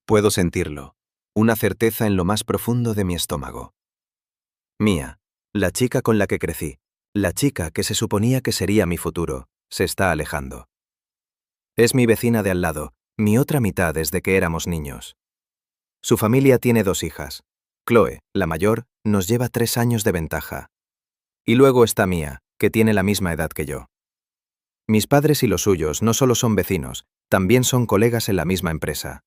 Puedo sentirlo, una certeza en lo más profundo de mi estómago. Mía, la chica con la que crecí, la chica que se suponía que sería mi futuro, se está alejando. Es mi vecina de al lado, mi otra mitad desde que éramos niños. Su familia tiene 2 hijas. Chloe, la mayor, nos lleva 3 años de ventaja. Y luego está Mía, que tiene la misma edad que yo. Mis padres y los suyos no solo son vecinos, también son colegas en la misma empresa.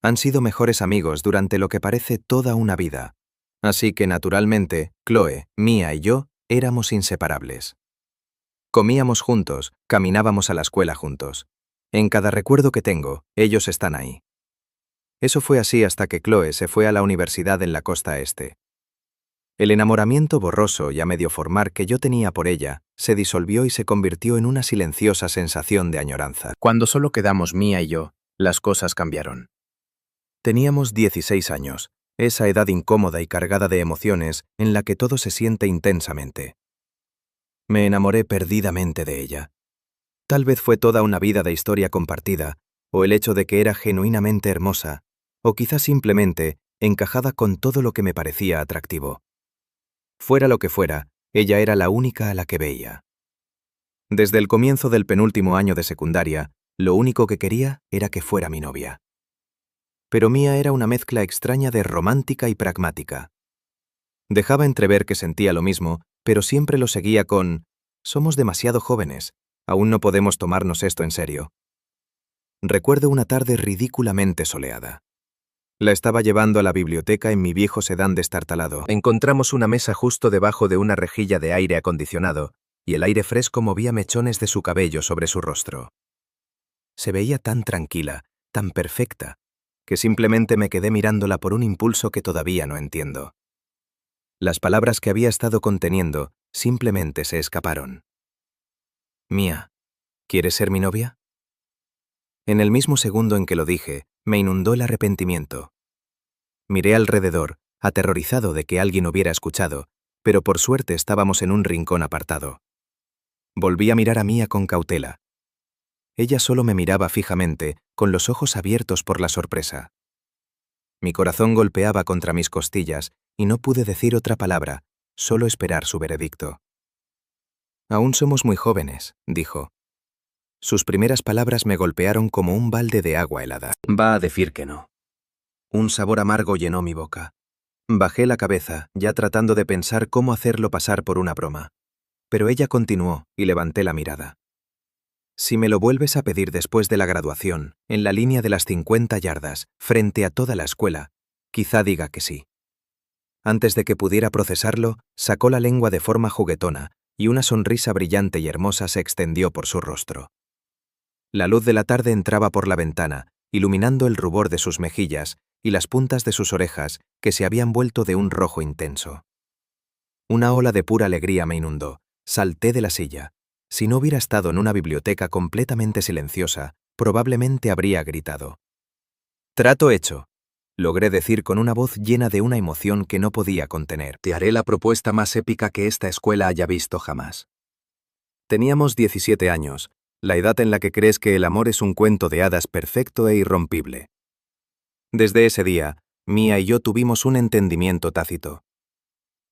Han sido mejores amigos durante lo que parece toda una vida. Así que, naturalmente, Chloe, Mía y yo éramos inseparables. Comíamos juntos, caminábamos a la escuela juntos. En cada recuerdo que tengo, ellos están ahí. Eso fue así hasta que Chloe se fue a la universidad en la costa este. El enamoramiento borroso y a medio formar que yo tenía por ella se disolvió y se convirtió en una silenciosa sensación de añoranza. Cuando solo quedamos Mía y yo, las cosas cambiaron. Teníamos 16 años, esa edad incómoda y cargada de emociones en la que todo se siente intensamente. Me enamoré perdidamente de ella. Tal vez fue toda una vida de historia compartida, o el hecho de que era genuinamente hermosa, o quizás simplemente encajada con todo lo que me parecía atractivo. Fuera lo que fuera, ella era la única a la que veía. Desde el comienzo del penúltimo año de secundaria, lo único que quería era que fuera mi novia. Pero Mía era una mezcla extraña de romántica y pragmática. Dejaba entrever que sentía lo mismo, pero siempre lo seguía con: «Somos demasiado jóvenes, aún no podemos tomarnos esto en serio». Recuerdo una tarde ridículamente soleada. La estaba llevando a la biblioteca en mi viejo sedán destartalado. Encontramos una mesa justo debajo de una rejilla de aire acondicionado, y el aire fresco movía mechones de su cabello sobre su rostro. Se veía tan tranquila, tan perfecta, que simplemente me quedé mirándola por un impulso que todavía no entiendo. Las palabras que había estado conteniendo simplemente se escaparon. «Mía, ¿quieres ser mi novia?». En el mismo segundo en que lo dije, me inundó el arrepentimiento. Miré alrededor, aterrorizado de que alguien hubiera escuchado, pero por suerte estábamos en un rincón apartado. Volví a mirar a Mía con cautela. Ella solo me miraba fijamente, con los ojos abiertos por la sorpresa. Mi corazón golpeaba contra mis costillas y no pude decir otra palabra, solo esperar su veredicto. «Aún somos muy jóvenes», dijo. Sus primeras palabras me golpearon como un balde de agua helada. «Va a decir que no». Un sabor amargo llenó mi boca. Bajé la cabeza, ya tratando de pensar cómo hacerlo pasar por una broma. Pero ella continuó y levanté la mirada. «Si me lo vuelves a pedir después de la graduación, en la línea de las 50 yardas, frente a toda la escuela, quizá diga que sí». Antes de que pudiera procesarlo, sacó la lengua de forma juguetona y una sonrisa brillante y hermosa se extendió por su rostro. La luz de la tarde entraba por la ventana, iluminando el rubor de sus mejillas y las puntas de sus orejas que se habían vuelto de un rojo intenso. Una ola de pura alegría me inundó. Salté de la silla. Si no hubiera estado en una biblioteca completamente silenciosa, probablemente habría gritado. «Trato hecho», logré decir con una voz llena de una emoción que no podía contener. «Te haré la propuesta más épica que esta escuela haya visto jamás». Teníamos 17 años, la edad en la que crees que el amor es un cuento de hadas perfecto e irrompible. Desde ese día, Mía y yo tuvimos un entendimiento tácito.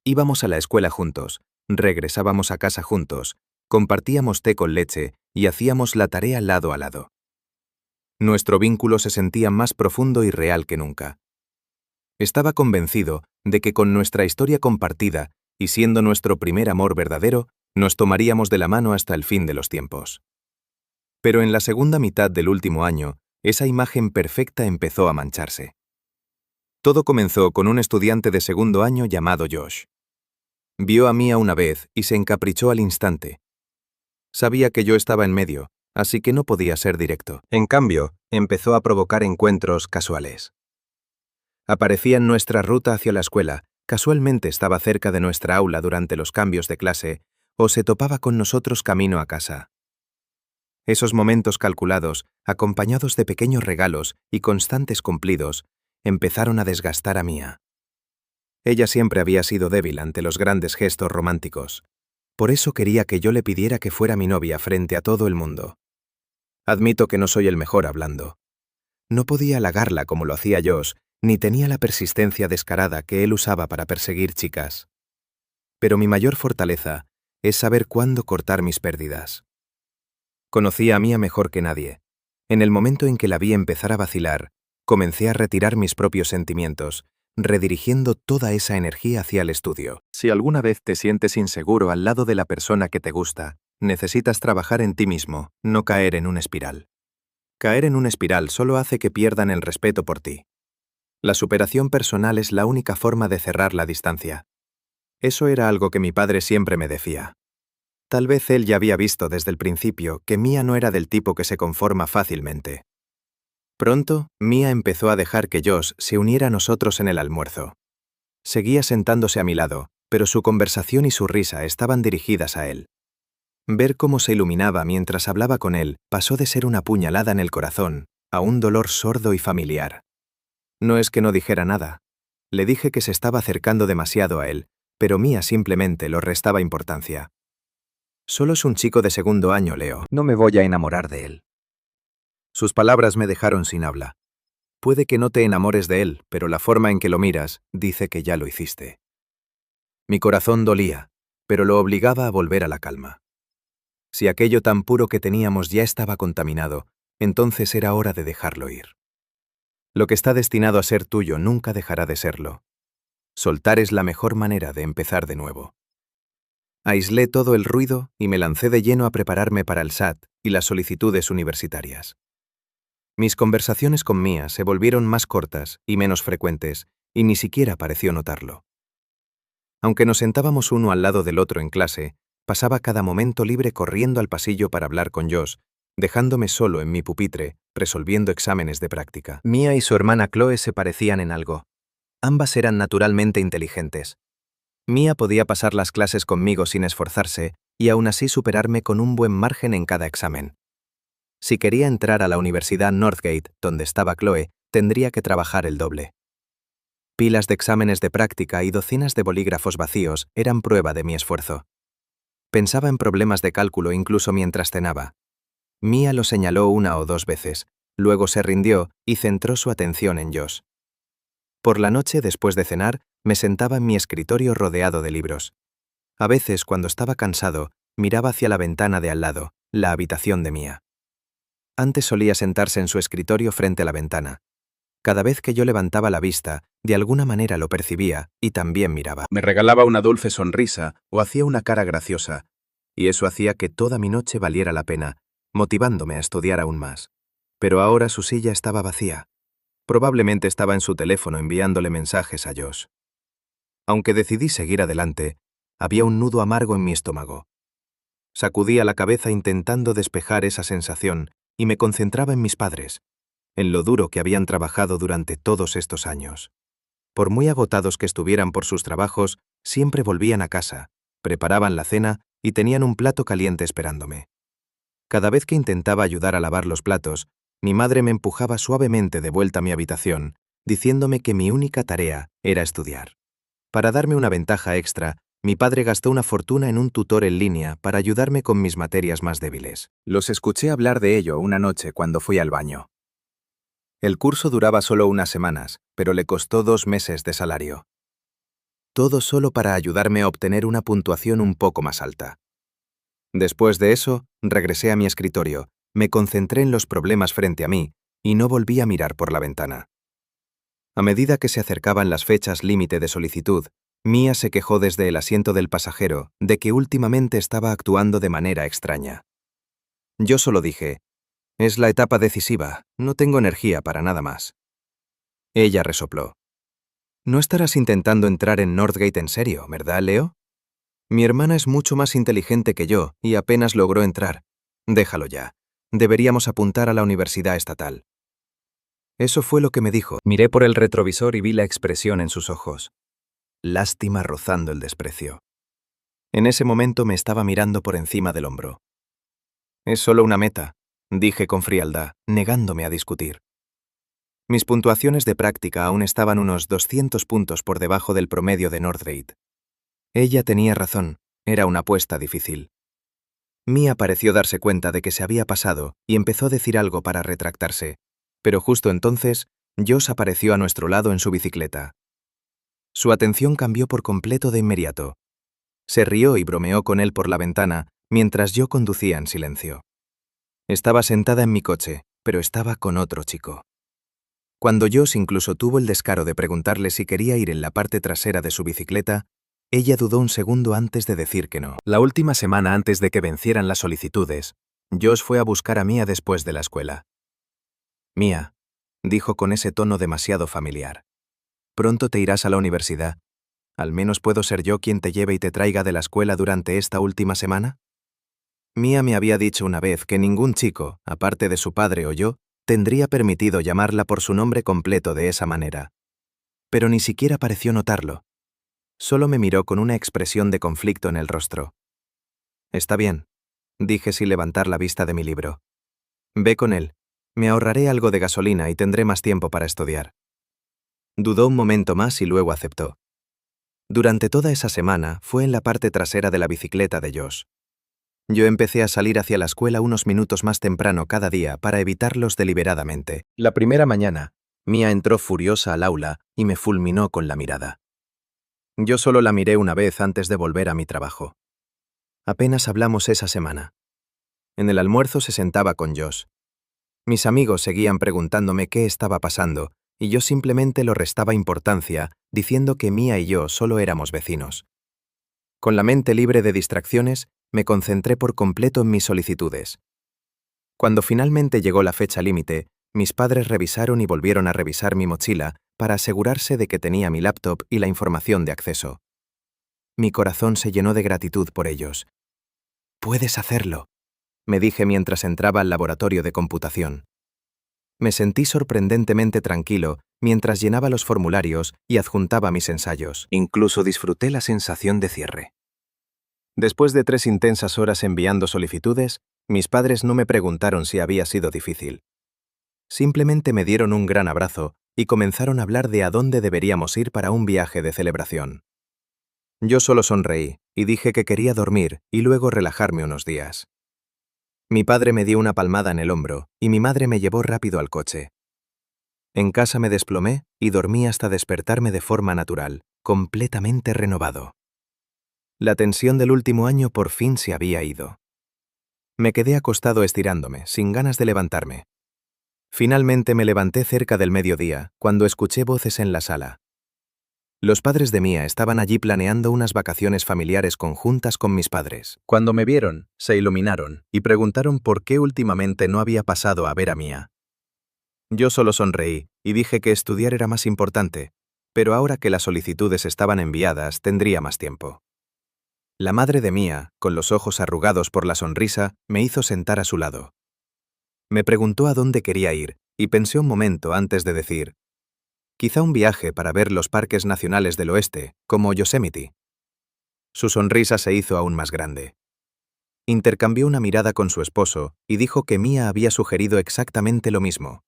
Íbamos a la escuela juntos, regresábamos a casa juntos, compartíamos té con leche y hacíamos la tarea lado a lado. Nuestro vínculo se sentía más profundo y real que nunca. Estaba convencido de que con nuestra historia compartida y siendo nuestro primer amor verdadero, nos tomaríamos de la mano hasta el fin de los tiempos. Pero en la segunda mitad del último año, esa imagen perfecta empezó a mancharse. Todo comenzó con un estudiante de segundo año llamado Josh. Vio a Mía una vez y se encaprichó al instante. Sabía que yo estaba en medio, así que no podía ser directo. En cambio, empezó a provocar encuentros casuales. Aparecía en nuestra ruta hacia la escuela, casualmente estaba cerca de nuestra aula durante los cambios de clase, o se topaba con nosotros camino a casa. Esos momentos calculados, acompañados de pequeños regalos y constantes cumplidos, empezaron a desgastar a Mía. Ella siempre había sido débil ante los grandes gestos románticos. Por eso quería que yo le pidiera que fuera mi novia frente a todo el mundo. Admito que no soy el mejor hablando. No podía halagarla como lo hacía Josh, ni tenía la persistencia descarada que él usaba para perseguir chicas. Pero mi mayor fortaleza es saber cuándo cortar mis pérdidas. Conocía a Mia mejor que nadie. En el momento en que la vi empezar a vacilar, comencé a retirar mis propios sentimientos, redirigiendo toda esa energía hacia el estudio. Si alguna vez te sientes inseguro al lado de la persona que te gusta, necesitas trabajar en ti mismo, no caer en una espiral. Caer en una espiral solo hace que pierdan el respeto por ti. La superación personal es la única forma de cerrar la distancia. Eso era algo que mi padre siempre me decía. Tal vez él ya había visto desde el principio que Mia no era del tipo que se conforma fácilmente. Pronto, Mia empezó a dejar que Josh se uniera a nosotros en el almuerzo. Seguía sentándose a mi lado, pero su conversación y su risa estaban dirigidas a él. Ver cómo se iluminaba mientras hablaba con él pasó de ser una puñalada en el corazón a un dolor sordo y familiar. No es que no dijera nada. Le dije que se estaba acercando demasiado a él, pero Mia simplemente lo restaba importancia. Solo es un chico de segundo año, Leo. No me voy a enamorar de él. Sus palabras me dejaron sin habla. Puede que no te enamores de él, pero la forma en que lo miras dice que ya lo hiciste. Mi corazón dolía, pero lo obligaba a volver a la calma. Si aquello tan puro que teníamos ya estaba contaminado, entonces era hora de dejarlo ir. Lo que está destinado a ser tuyo nunca dejará de serlo. Soltar es la mejor manera de empezar de nuevo. Aislé todo el ruido y me lancé de lleno a prepararme para el SAT y las solicitudes universitarias. Mis conversaciones con Mia se volvieron más cortas y menos frecuentes, y ni siquiera pareció notarlo. Aunque nos sentábamos uno al lado del otro en clase, pasaba cada momento libre corriendo al pasillo para hablar con Josh, dejándome solo en mi pupitre, resolviendo exámenes de práctica. Mia y su hermana Chloe se parecían en algo. Ambas eran naturalmente inteligentes. Mia podía pasar las clases conmigo sin esforzarse y aún así superarme con un buen margen en cada examen. Si quería entrar a la Universidad Northgate, donde estaba Chloe, tendría que trabajar el doble. Pilas de exámenes de práctica y docenas de bolígrafos vacíos eran prueba de mi esfuerzo. Pensaba en problemas de cálculo incluso mientras cenaba. Mia lo señaló una o dos veces, luego se rindió y centró su atención en Josh. Por la noche, después de cenar, me sentaba en mi escritorio rodeado de libros. A veces, cuando estaba cansado, miraba hacia la ventana de al lado, la habitación de Mia. Antes solía sentarse en su escritorio frente a la ventana. Cada vez que yo levantaba la vista, de alguna manera lo percibía y también miraba. Me regalaba una dulce sonrisa o hacía una cara graciosa, y eso hacía que toda mi noche valiera la pena, motivándome a estudiar aún más. Pero ahora su silla estaba vacía. Probablemente estaba en su teléfono enviándole mensajes a Josh. Aunque decidí seguir adelante, había un nudo amargo en mi estómago. Sacudía la cabeza intentando despejar esa sensación y me concentraba en mis padres, en lo duro que habían trabajado durante todos estos años. Por muy agotados que estuvieran por sus trabajos, siempre volvían a casa, preparaban la cena y tenían un plato caliente esperándome. Cada vez que intentaba ayudar a lavar los platos, mi madre me empujaba suavemente de vuelta a mi habitación, diciéndome que mi única tarea era estudiar. Para darme una ventaja extra, mi padre gastó una fortuna en un tutor en línea para ayudarme con mis materias más débiles. Los escuché hablar de ello una noche cuando fui al baño. El curso duraba solo unas semanas, pero le costó 2 meses de salario. Todo solo para ayudarme a obtener una puntuación un poco más alta. Después de eso, regresé a mi escritorio, me concentré en los problemas frente a mí y no volví a mirar por la ventana. A medida que se acercaban las fechas límite de solicitud, Mia se quejó desde el asiento del pasajero de que últimamente estaba actuando de manera extraña. Yo solo dije, es la etapa decisiva, no tengo energía para nada más. Ella resopló. No estarás intentando entrar en Northgate en serio, ¿verdad, Leo? Mi hermana es mucho más inteligente que yo y apenas logró entrar. Déjalo ya. Deberíamos apuntar a la universidad estatal. Eso fue lo que me dijo. Miré por el retrovisor y vi la expresión en sus ojos. Lástima rozando el desprecio. En ese momento me estaba mirando por encima del hombro. Es solo una meta, dije con frialdad, negándome a discutir. Mis puntuaciones de práctica aún estaban unos 200 puntos por debajo del promedio de Northgate. Ella tenía razón, era una apuesta difícil. Mia pareció darse cuenta de que se había pasado y empezó a decir algo para retractarse, Pero justo entonces, Josh apareció a nuestro lado en su bicicleta. Su atención cambió por completo de inmediato. Se rió y bromeó con él por la ventana, mientras yo conducía en silencio. Estaba sentada en mi coche, pero estaba con otro chico. Cuando Josh incluso tuvo el descaro de preguntarle si quería ir en la parte trasera de su bicicleta, ella dudó un segundo antes de decir que no. La última semana antes de que vencieran las solicitudes, Josh fue a buscar a Mia después de la escuela. Mia, dijo con ese tono demasiado familiar. Pronto te irás a la universidad. ¿Al menos puedo ser yo quien te lleve y te traiga de la escuela durante esta última semana? Mia me había dicho una vez que ningún chico, aparte de su padre o yo, tendría permitido llamarla por su nombre completo de esa manera. Pero ni siquiera pareció notarlo. Solo me miró con una expresión de conflicto en el rostro. Está bien, dije sin levantar la vista de mi libro. Ve con él. Me ahorraré algo de gasolina y tendré más tiempo para estudiar. Dudó un momento más y luego aceptó. Durante toda esa semana fue en la parte trasera de la bicicleta de Josh. Yo empecé a salir hacia la escuela unos minutos más temprano cada día para evitarlos deliberadamente. La primera mañana, Mia entró furiosa al aula y me fulminó con la mirada. Yo solo la miré una vez antes de volver a mi trabajo. Apenas hablamos esa semana. En el almuerzo se sentaba con Josh. Mis amigos seguían preguntándome qué estaba pasando, y yo simplemente lo restaba importancia, diciendo que Mia y yo solo éramos vecinos. Con la mente libre de distracciones, me concentré por completo en mis solicitudes. Cuando finalmente llegó la fecha límite, mis padres revisaron y volvieron a revisar mi mochila para asegurarse de que tenía mi laptop y la información de acceso. Mi corazón se llenó de gratitud por ellos. «Puedes hacerlo», me dije mientras entraba al laboratorio de computación. Me sentí sorprendentemente tranquilo mientras llenaba los formularios y adjuntaba mis ensayos. Incluso disfruté la sensación de cierre. Después de 3 intensas horas enviando solicitudes, mis padres no me preguntaron si había sido difícil. Simplemente me dieron un gran abrazo y comenzaron a hablar de a dónde deberíamos ir para un viaje de celebración. Yo solo sonreí y dije que quería dormir y luego relajarme unos días. Mi padre me dio una palmada en el hombro y mi madre me llevó rápido al coche. En casa me desplomé y dormí hasta despertarme de forma natural, completamente renovado. La tensión del último año por fin se había ido. Me quedé acostado estirándome, sin ganas de levantarme. Finalmente me levanté cerca del mediodía, cuando escuché voces en la sala. Los padres de Mia estaban allí planeando unas vacaciones familiares conjuntas con mis padres. Cuando me vieron, se iluminaron y preguntaron por qué últimamente no había pasado a ver a Mia. Yo solo sonreí y dije que estudiar era más importante, pero ahora que las solicitudes estaban enviadas, tendría más tiempo. La madre de Mia, con los ojos arrugados por la sonrisa, me hizo sentar a su lado. Me preguntó a dónde quería ir y pensé un momento antes de decir, quizá un viaje para ver los parques nacionales del oeste, como Yosemite. Su sonrisa se hizo aún más grande. Intercambió una mirada con su esposo y dijo que Mia había sugerido exactamente lo mismo.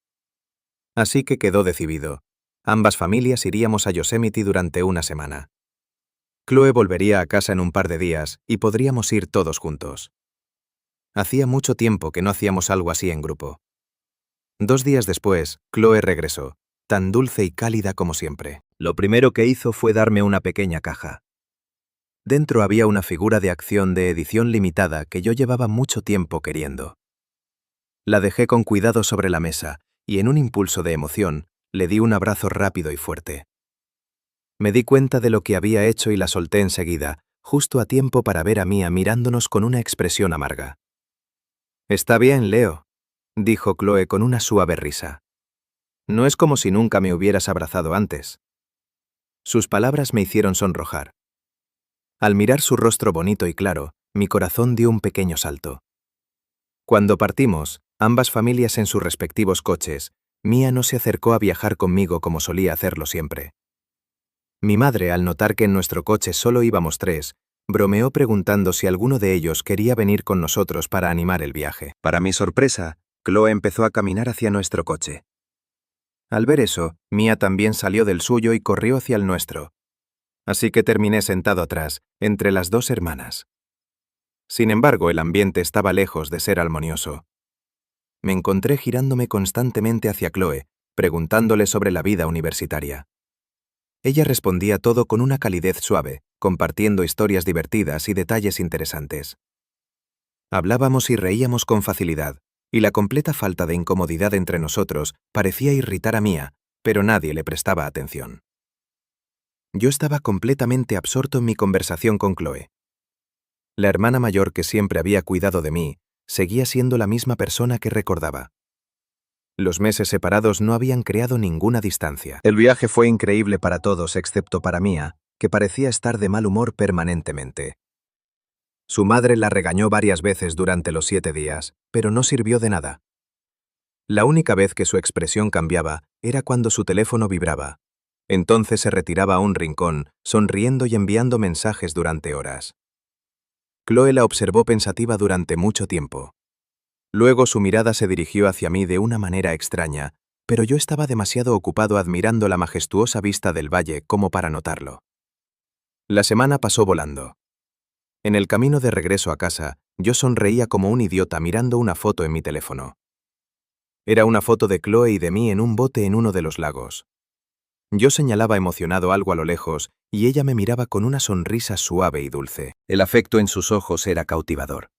Así que quedó decidido. Ambas familias iríamos a Yosemite durante una semana. Chloe volvería a casa en un par de días y podríamos ir todos juntos. Hacía mucho tiempo que no hacíamos algo así en grupo. 2 días después, Chloe regresó, tan dulce y cálida como siempre. Lo primero que hizo fue darme una pequeña caja. Dentro había una figura de acción de edición limitada que yo llevaba mucho tiempo queriendo. La dejé con cuidado sobre la mesa y en un impulso de emoción, le di un abrazo rápido y fuerte. Me di cuenta de lo que había hecho y la solté enseguida, justo a tiempo para ver a Mia mirándonos con una expresión amarga. «Está bien, Leo», dijo Chloe con una suave risa. «No es como si nunca me hubieras abrazado antes». Sus palabras me hicieron sonrojar. Al mirar su rostro bonito y claro, mi corazón dio un pequeño salto. Cuando partimos, ambas familias en sus respectivos coches, Mia no se acercó a viajar conmigo como solía hacerlo siempre. Mi madre, al notar que en nuestro coche solo íbamos 3, bromeó preguntando si alguno de ellos quería venir con nosotros para animar el viaje. Para mi sorpresa, Chloe empezó a caminar hacia nuestro coche. Al ver eso, Mia también salió del suyo y corrió hacia el nuestro. Así que terminé sentado atrás, entre las 2 hermanas. Sin embargo, el ambiente estaba lejos de ser armonioso. Me encontré girándome constantemente hacia Chloe, preguntándole sobre la vida universitaria. Ella respondía todo con una calidez suave, compartiendo historias divertidas y detalles interesantes. Hablábamos y reíamos con facilidad, y la completa falta de incomodidad entre nosotros parecía irritar a Mia, pero nadie le prestaba atención. Yo estaba completamente absorto en mi conversación con Chloe. La hermana mayor que siempre había cuidado de mí seguía siendo la misma persona que recordaba. Los meses separados no habían creado ninguna distancia. El viaje fue increíble para todos excepto para Mia, que parecía estar de mal humor permanentemente. Su madre la regañó varias veces durante los 7 días, pero no sirvió de nada. La única vez que su expresión cambiaba era cuando su teléfono vibraba. Entonces se retiraba a un rincón, sonriendo y enviando mensajes durante horas. Chloe la observó pensativa durante mucho tiempo. Luego su mirada se dirigió hacia mí de una manera extraña, pero yo estaba demasiado ocupado admirando la majestuosa vista del valle como para notarlo. La semana pasó volando. En el camino de regreso a casa, yo sonreía como un idiota mirando una foto en mi teléfono. Era una foto de Chloe y de mí en un bote en uno de los lagos. Yo señalaba emocionado algo a lo lejos y ella me miraba con una sonrisa suave y dulce. El afecto en sus ojos era cautivador.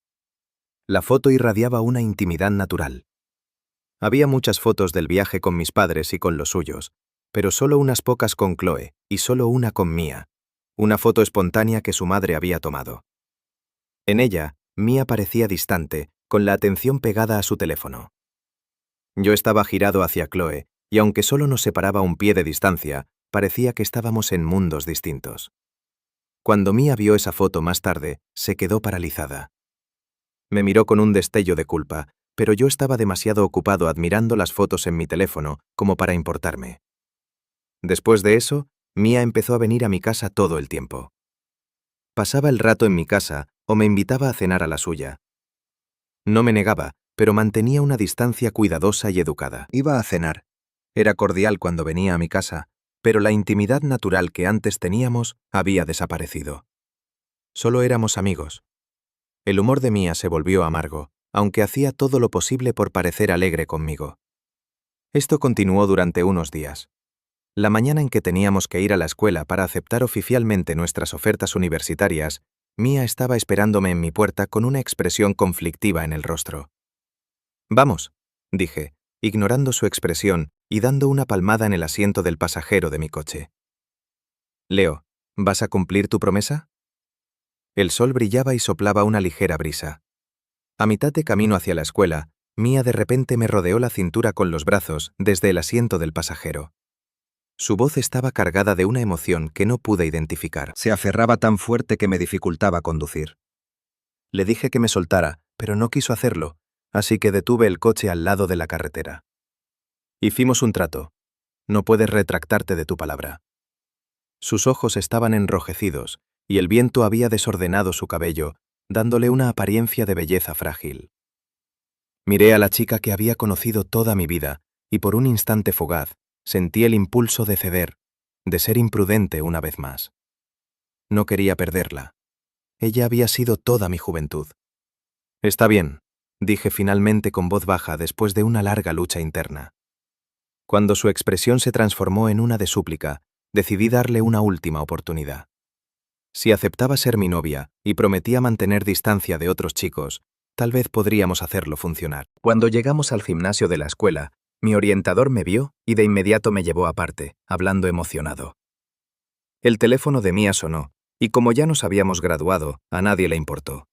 La foto irradiaba una intimidad natural. Había muchas fotos del viaje con mis padres y con los suyos, pero solo unas pocas con Chloe y solo una con Mia, una foto espontánea que su madre había tomado. En ella, Mia parecía distante, con la atención pegada a su teléfono. Yo estaba girado hacia Chloe, y aunque solo nos separaba un pie de distancia, parecía que estábamos en mundos distintos. Cuando Mia vio esa foto más tarde, se quedó paralizada. Me miró con un destello de culpa, pero yo estaba demasiado ocupado admirando las fotos en mi teléfono como para importarme. Después de eso, Mia empezó a venir a mi casa todo el tiempo. Pasaba el rato en mi casa o me invitaba a cenar a la suya. No me negaba, pero mantenía una distancia cuidadosa y educada. Iba a cenar. Era cordial cuando venía a mi casa, pero la intimidad natural que antes teníamos había desaparecido. Solo éramos amigos. El humor de Mia se volvió amargo, aunque hacía todo lo posible por parecer alegre conmigo. Esto continuó durante unos días. La mañana en que teníamos que ir a la escuela para aceptar oficialmente nuestras ofertas universitarias, Mia estaba esperándome en mi puerta con una expresión conflictiva en el rostro. «Vamos», dije, ignorando su expresión y dando una palmada en el asiento del pasajero de mi coche. «Leo, ¿vas a cumplir tu promesa?» El sol brillaba y soplaba una ligera brisa. A mitad de camino hacia la escuela, Mia de repente me rodeó la cintura con los brazos desde el asiento del pasajero. Su voz estaba cargada de una emoción que no pude identificar. Se aferraba tan fuerte que me dificultaba conducir. Le dije que me soltara, pero no quiso hacerlo, así que detuve el coche al lado de la carretera. Hicimos un trato. No puedes retractarte de tu palabra. Sus ojos estaban enrojecidos, y el viento había desordenado su cabello, dándole una apariencia de belleza frágil. Miré a la chica que había conocido toda mi vida, y por un instante fugaz, sentí el impulso de ceder, de ser imprudente una vez más. No quería perderla. Ella había sido toda mi juventud. «Está bien», dije finalmente con voz baja después de una larga lucha interna. Cuando su expresión se transformó en una de súplica, decidí darle una última oportunidad. Si aceptaba ser mi novia y prometía mantener distancia de otros chicos, tal vez podríamos hacerlo funcionar. Cuando llegamos al gimnasio de la escuela, mi orientador me vio y de inmediato me llevó aparte, hablando emocionado. El teléfono de Mia sonó, y como ya nos habíamos graduado, a nadie le importó.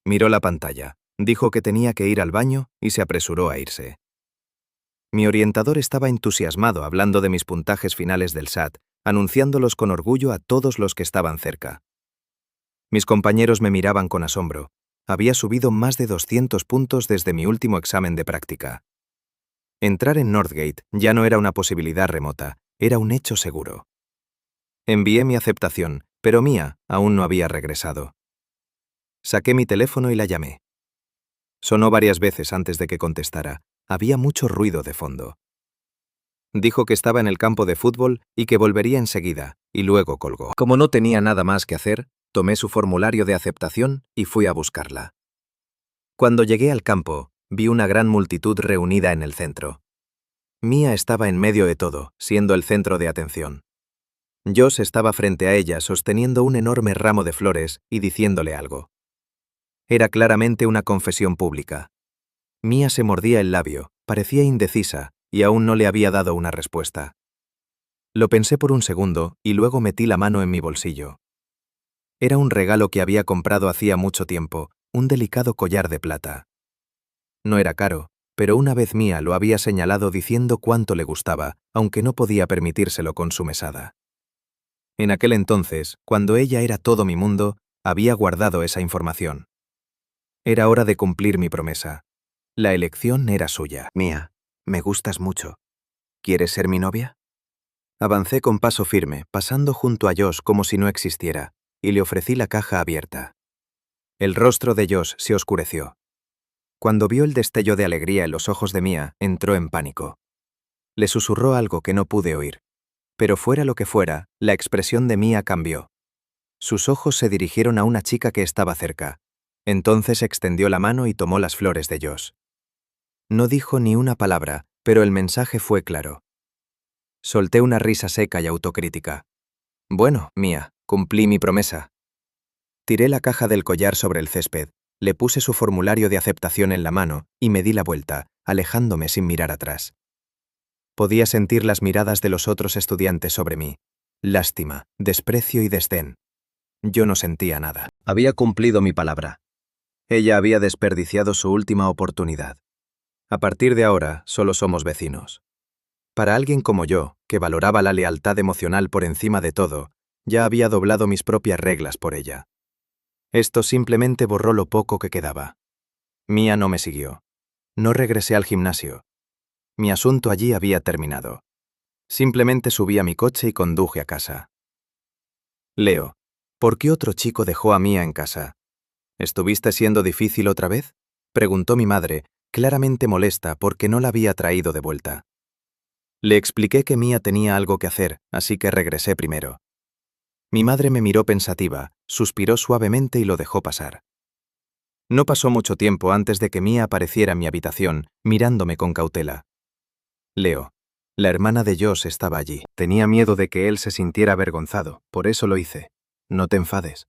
Miró la pantalla, dijo que tenía que ir al baño y se apresuró a irse. Mi orientador estaba entusiasmado hablando de mis puntajes finales del SAT, anunciándolos con orgullo a todos los que estaban cerca. Mis compañeros me miraban con asombro. Había subido más de 200 puntos desde mi último examen de práctica. Entrar en Northgate ya no era una posibilidad remota, era un hecho seguro. Envié mi aceptación, pero Mia aún no había regresado. Saqué mi teléfono y la llamé. Sonó varias veces antes de que contestara. Había mucho ruido de fondo. Dijo que estaba en el campo de fútbol y que volvería enseguida, y luego colgó. Como no tenía nada más que hacer, tomé su formulario de aceptación y fui a buscarla. Cuando llegué al campo, vi una gran multitud reunida en el centro. Mia estaba en medio de todo, siendo el centro de atención. Josh estaba frente a ella sosteniendo un enorme ramo de flores y diciéndole algo. Era claramente una confesión pública. Mia se mordía el labio, parecía indecisa y aún no le había dado una respuesta. Lo pensé por un segundo y luego metí la mano en mi bolsillo. Era un regalo que había comprado hacía mucho tiempo, un delicado collar de plata. No era caro, pero una vez Mia lo había señalado diciendo cuánto le gustaba, aunque no podía permitírselo con su mesada. En aquel entonces, cuando ella era todo mi mundo, había guardado esa información. Era hora de cumplir mi promesa. La elección era suya. Mia, me gustas mucho. ¿Quieres ser mi novia? Avancé con paso firme, pasando junto a Josh como si no existiera, y le ofrecí la caja abierta. El rostro de Josh se oscureció. Cuando vio el destello de alegría en los ojos de Mia, entró en pánico. Le susurró algo que no pude oír. Pero fuera lo que fuera, la expresión de Mia cambió. Sus ojos se dirigieron a una chica que estaba cerca. Entonces extendió la mano y tomó las flores de Josh. No dijo ni una palabra, pero el mensaje fue claro. Solté una risa seca y autocrítica. Bueno, Mia, cumplí mi promesa. Tiré la caja del collar sobre el césped, le puse su formulario de aceptación en la mano y me di la vuelta, alejándome sin mirar atrás. Podía sentir las miradas de los otros estudiantes sobre mí. Lástima, desprecio y desdén. Yo no sentía nada. Había cumplido mi palabra. Ella había desperdiciado su última oportunidad. A partir de ahora, solo somos vecinos. Para alguien como yo, que valoraba la lealtad emocional por encima de todo, ya había doblado mis propias reglas por ella. Esto simplemente borró lo poco que quedaba. Mia no me siguió. No regresé al gimnasio. Mi asunto allí había terminado. Simplemente subí a mi coche y conduje a casa. Leo, ¿por qué otro chico dejó a Mia en casa? ¿Estuviste siendo difícil otra vez? Preguntó mi madre, claramente molesta porque no la había traído de vuelta. Le expliqué que Mia tenía algo que hacer, así que regresé primero. Mi madre me miró pensativa, suspiró suavemente y lo dejó pasar. No pasó mucho tiempo antes de que Mia apareciera en mi habitación, mirándome con cautela. Leo, la hermana de Josh estaba allí. Tenía miedo de que él se sintiera avergonzado, por eso lo hice. No te enfades.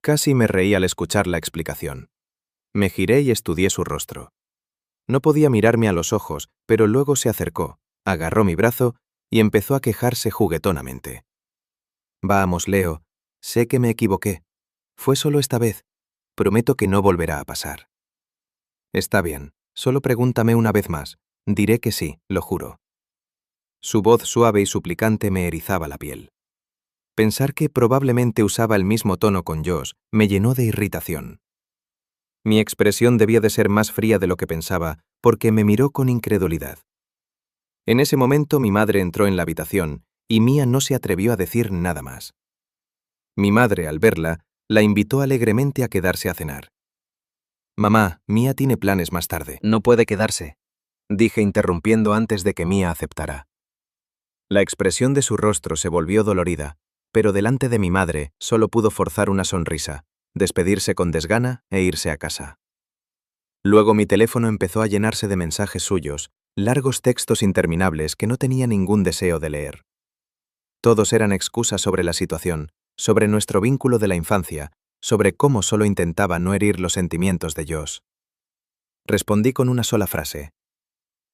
Casi me reí al escuchar la explicación. Me giré y estudié su rostro. No podía mirarme a los ojos, pero luego se acercó, agarró mi brazo y empezó a quejarse juguetonamente. Vamos, Leo, sé que me equivoqué. Fue solo esta vez. Prometo que no volverá a pasar. Está bien, solo pregúntame una vez más. Diré que sí, lo juro. Su voz suave y suplicante me erizaba la piel. Pensar que probablemente usaba el mismo tono con Josh me llenó de irritación. Mi expresión debía de ser más fría de lo que pensaba, porque me miró con incredulidad. En ese momento mi madre entró en la habitación y Mia no se atrevió a decir nada más. Mi madre, al verla, la invitó alegremente a quedarse a cenar. Mamá, Mia tiene planes más tarde. No puede quedarse, dije interrumpiendo antes de que Mia aceptara. La expresión de su rostro se volvió dolorida, pero delante de mi madre solo pudo forzar una sonrisa, despedirse con desgana e irse a casa. Luego mi teléfono empezó a llenarse de mensajes suyos, largos textos interminables que no tenía ningún deseo de leer. Todos eran excusas sobre la situación, sobre nuestro vínculo de la infancia, sobre cómo solo intentaba no herir los sentimientos de Josh. Respondí con una sola frase.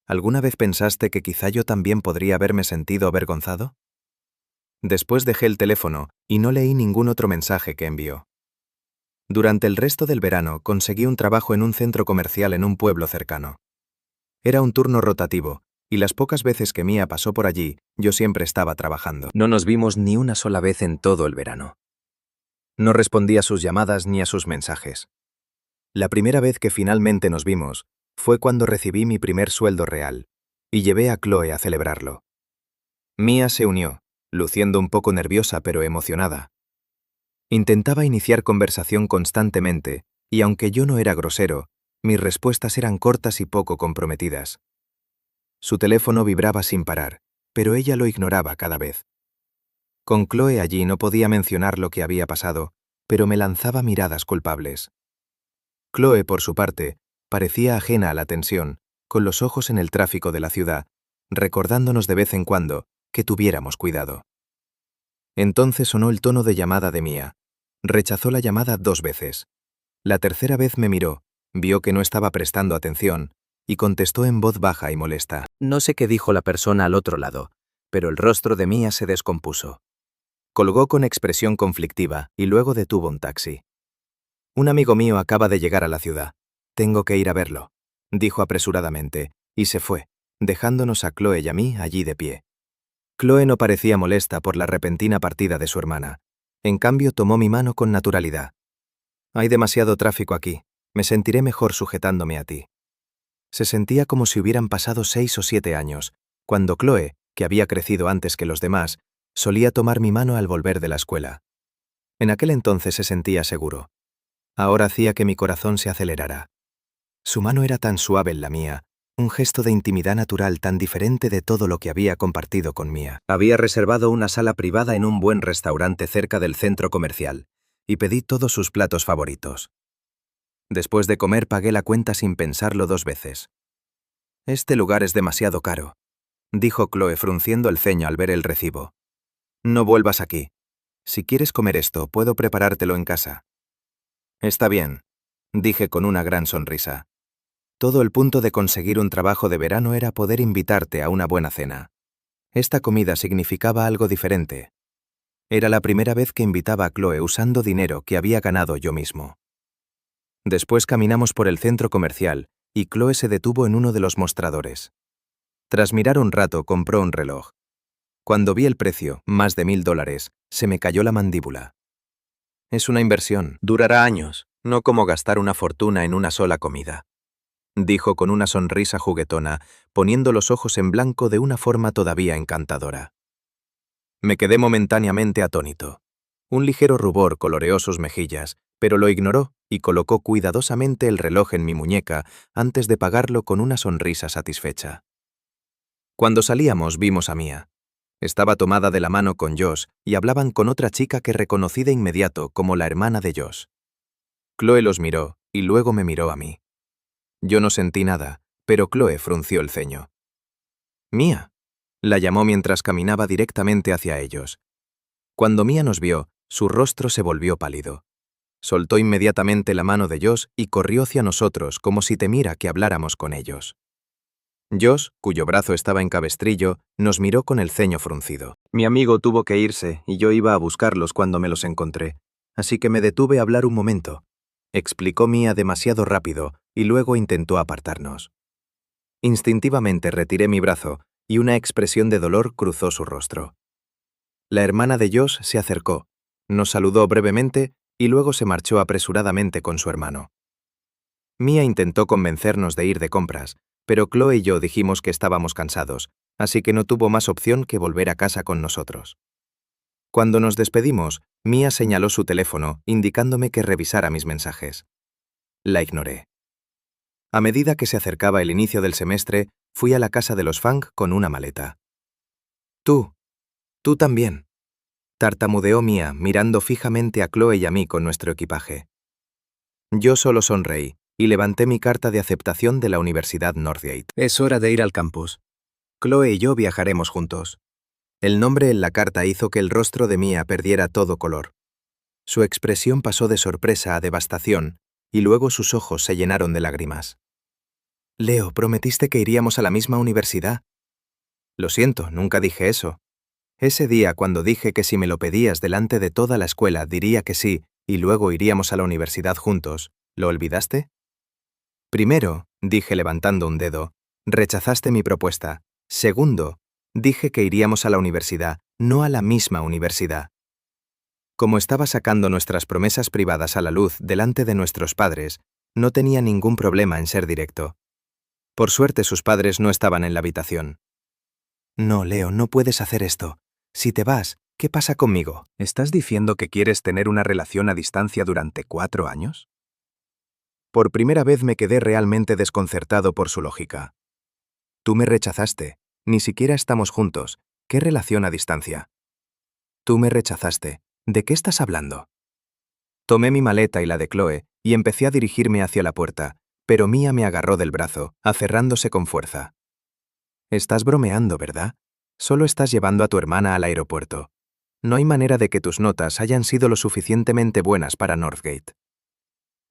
¿Alguna vez pensaste que quizá yo también podría haberme sentido avergonzado? Después dejé el teléfono y no leí ningún otro mensaje que envió. Durante el resto del verano conseguí un trabajo en un centro comercial en un pueblo cercano. Era un turno rotativo, y las pocas veces que Mia pasó por allí, yo siempre estaba trabajando. No nos vimos ni una sola vez en todo el verano. No respondí a sus llamadas ni a sus mensajes. La primera vez que finalmente nos vimos fue cuando recibí mi primer sueldo real, y llevé a Chloe a celebrarlo. Mia se unió, luciendo un poco nerviosa pero emocionada. Intentaba iniciar conversación constantemente, y aunque yo no era grosero, mis respuestas eran cortas y poco comprometidas. Su teléfono vibraba sin parar, pero ella lo ignoraba cada vez. Con Chloe allí no podía mencionar lo que había pasado, pero me lanzaba miradas culpables. Chloe, por su parte, parecía ajena a la tensión, con los ojos en el tráfico de la ciudad, recordándonos de vez en cuando que tuviéramos cuidado. Entonces sonó el tono de llamada de Mia. Rechazó la llamada 2 veces. La tercera vez me miró, vio que no estaba prestando atención, y contestó en voz baja y molesta. No sé qué dijo la persona al otro lado, pero el rostro de Mia se descompuso. Colgó con expresión conflictiva y luego detuvo un taxi. Un amigo mío acaba de llegar a la ciudad. Tengo que ir a verlo, dijo apresuradamente, y se fue, dejándonos a Chloe y a mí allí de pie. Chloe no parecía molesta por la repentina partida de su hermana. En cambio, tomó mi mano con naturalidad. Hay demasiado tráfico aquí. Me sentiré mejor sujetándome a ti. Se sentía como si hubieran pasado 6 o 7 años, cuando Chloe, que había crecido antes que los demás, solía tomar mi mano al volver de la escuela. En aquel entonces se sentía seguro. Ahora hacía que mi corazón se acelerara. Su mano era tan suave en la mía, un gesto de intimidad natural tan diferente de todo lo que había compartido con Mia. Había reservado una sala privada en un buen restaurante cerca del centro comercial, y pedí todos sus platos favoritos. Después de comer pagué la cuenta sin pensarlo 2 veces. Este lugar es demasiado caro, dijo Chloe frunciendo el ceño al ver el recibo. No vuelvas aquí. Si quieres comer esto, puedo preparártelo en casa. Está bien, dije con una gran sonrisa. Todo el punto de conseguir un trabajo de verano era poder invitarte a una buena cena. Esta comida significaba algo diferente. Era la primera vez que invitaba a Chloe usando dinero que había ganado yo mismo. Después caminamos por el centro comercial y Chloe se detuvo en uno de los mostradores. Tras mirar un rato, compró un reloj. Cuando vi el precio, más de $1000, se me cayó la mandíbula. Es una inversión, durará años, no como gastar una fortuna en una sola comida, dijo con una sonrisa juguetona, poniendo los ojos en blanco de una forma todavía encantadora. Me quedé momentáneamente atónito. Un ligero rubor coloreó sus mejillas, pero lo ignoró y colocó cuidadosamente el reloj en mi muñeca antes de pagarlo con una sonrisa satisfecha. Cuando salíamos vimos a Mia. Estaba tomada de la mano con Josh y hablaban con otra chica que reconocí de inmediato como la hermana de Josh. Chloe los miró y luego me miró a mí. Yo no sentí nada, pero Chloe frunció el ceño. Mia, la llamó mientras caminaba directamente hacia ellos. Cuando Mia nos vio, su rostro se volvió pálido. Soltó inmediatamente la mano de Josh y corrió hacia nosotros como si temiera que habláramos con ellos. Josh, cuyo brazo estaba en cabestrillo, nos miró con el ceño fruncido. Mi amigo tuvo que irse y yo iba a buscarlos cuando me los encontré, así que me detuve a hablar un momento, explicó Mia demasiado rápido y luego intentó apartarnos. Instintivamente retiré mi brazo y una expresión de dolor cruzó su rostro. La hermana de Josh se acercó, nos saludó brevemente y luego se marchó apresuradamente con su hermano. Mia intentó convencernos de ir de compras, pero Chloe y yo dijimos que estábamos cansados, así que no tuvo más opción que volver a casa con nosotros. Cuando nos despedimos, Mia señaló su teléfono, indicándome que revisara mis mensajes. La ignoré. A medida que se acercaba el inicio del semestre, fui a la casa de los Fang con una maleta. Tú también, tartamudeó Mia, mirando fijamente a Chloe y a mí con nuestro equipaje. Yo solo sonreí y levanté mi carta de aceptación de la Universidad Northgate. Es hora de ir al campus. Chloe y yo viajaremos juntos. El nombre en la carta hizo que el rostro de Mia perdiera todo color. Su expresión pasó de sorpresa a devastación, y luego sus ojos se llenaron de lágrimas. Leo, prometiste que iríamos a la misma universidad. Lo siento, nunca dije eso. Ese día, cuando dije que si me lo pedías delante de toda la escuela diría que sí, y luego iríamos a la universidad juntos, ¿lo olvidaste? Primero, dije levantando un dedo, rechazaste mi propuesta. Segundo, dije que iríamos a la universidad, no a la misma universidad. Como estaba sacando nuestras promesas privadas a la luz delante de nuestros padres, no tenía ningún problema en ser directo. Por suerte sus padres no estaban en la habitación. No, Leo, no puedes hacer esto. Si te vas, ¿qué pasa conmigo? ¿Estás diciendo que quieres tener una relación a distancia durante 4 años? Por primera vez me quedé realmente desconcertado por su lógica. Tú me rechazaste. Ni siquiera estamos juntos. ¿Qué relación a distancia? Tú me rechazaste. ¿De qué estás hablando? Tomé mi maleta y la de Chloe y empecé a dirigirme hacia la puerta, pero Mia me agarró del brazo, aferrándose con fuerza. Estás bromeando, ¿verdad? Solo estás llevando a tu hermana al aeropuerto. No hay manera de que tus notas hayan sido lo suficientemente buenas para Northgate.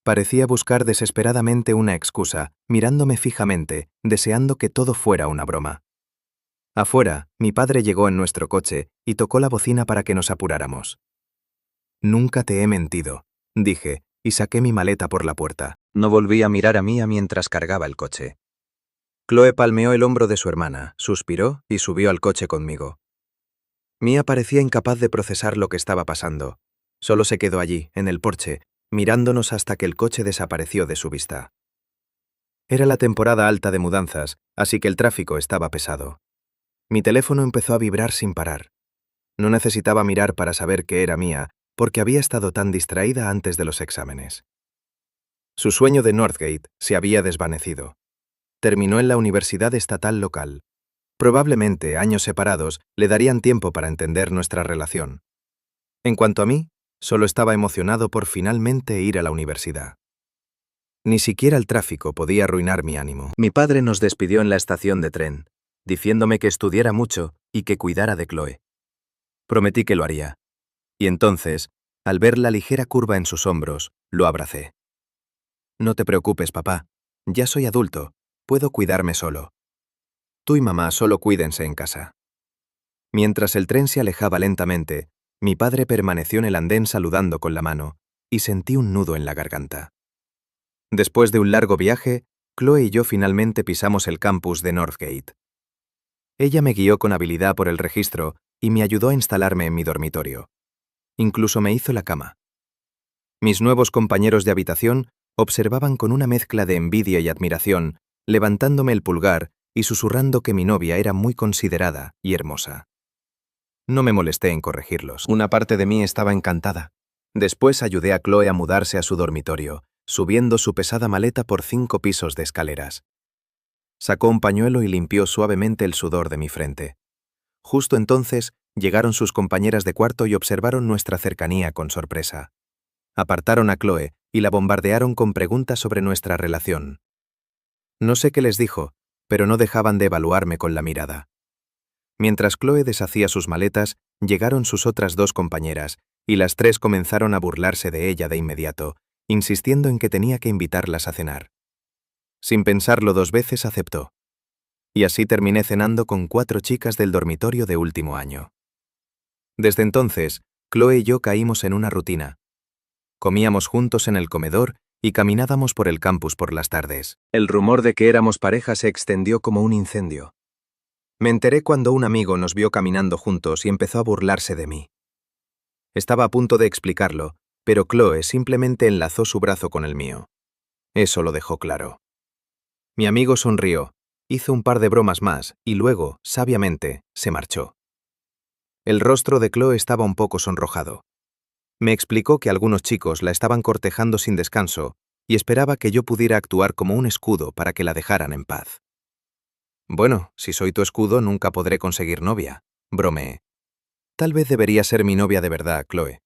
Parecía buscar desesperadamente una excusa, mirándome fijamente, deseando que todo fuera una broma. Afuera, mi padre llegó en nuestro coche y tocó la bocina para que nos apuráramos. Nunca te he mentido, dije, y saqué mi maleta por la puerta. No volví a mirar a Mia mientras cargaba el coche. Chloe palmeó el hombro de su hermana, suspiró y subió al coche conmigo. Mia parecía incapaz de procesar lo que estaba pasando. Solo se quedó allí, en el porche, mirándonos hasta que el coche desapareció de su vista. Era la temporada alta de mudanzas, así que el tráfico estaba pesado. Mi teléfono empezó a vibrar sin parar. No necesitaba mirar para saber que era Mia, porque había estado tan distraída antes de los exámenes. Su sueño de Northgate se había desvanecido. Terminó en la universidad estatal local. Probablemente años separados le darían tiempo para entender nuestra relación. En cuanto a mí, solo estaba emocionado por finalmente ir a la universidad. Ni siquiera el tráfico podía arruinar mi ánimo. Mi padre nos despidió en la estación de tren, diciéndome que estudiara mucho y que cuidara de Chloe. Prometí que lo haría. Y entonces, al ver la ligera curva en sus hombros, lo abracé. No te preocupes, papá. Ya soy adulto. Puedo cuidarme solo. Tú y mamá solo cuídense en casa. Mientras el tren se alejaba lentamente, mi padre permaneció en el andén saludando con la mano, y sentí un nudo en la garganta. Después de un largo viaje, Chloe y yo finalmente pisamos el campus de Northgate. Ella me guió con habilidad por el registro y me ayudó a instalarme en mi dormitorio. Incluso me hizo la cama. Mis nuevos compañeros de habitación observaban con una mezcla de envidia y admiración, levantándome el pulgar y susurrando que mi novia era muy considerada y hermosa. No me molesté en corregirlos. Una parte de mí estaba encantada. Después ayudé a Chloe a mudarse a su dormitorio, subiendo su pesada maleta por 5 pisos de escaleras. Sacó un pañuelo y limpió suavemente el sudor de mi frente. Justo entonces llegaron sus compañeras de cuarto y observaron nuestra cercanía con sorpresa. Apartaron a Chloe y la bombardearon con preguntas sobre nuestra relación. No sé qué les dijo, pero no dejaban de evaluarme con la mirada. Mientras Chloe deshacía sus maletas, llegaron sus otras 2 compañeras, y las 3 comenzaron a burlarse de ella de inmediato, insistiendo en que tenía que invitarlas a cenar. Sin pensarlo 2 veces aceptó. Y así terminé cenando con 4 chicas del dormitorio de último año. Desde entonces, Chloe y yo caímos en una rutina. Comíamos juntos en el comedor y caminábamos por el campus por las tardes. El rumor de que éramos pareja se extendió como un incendio. Me enteré cuando un amigo nos vio caminando juntos y empezó a burlarse de mí. Estaba a punto de explicarlo, pero Chloe simplemente enlazó su brazo con el mío. Eso lo dejó claro. Mi amigo sonrió, hizo un par de bromas más y luego, sabiamente, se marchó. El rostro de Chloe estaba un poco sonrojado. Me explicó que algunos chicos la estaban cortejando sin descanso y esperaba que yo pudiera actuar como un escudo para que la dejaran en paz. Bueno, si soy tu escudo nunca podré conseguir novia, bromeé. Tal vez debería ser mi novia de verdad, Chloe.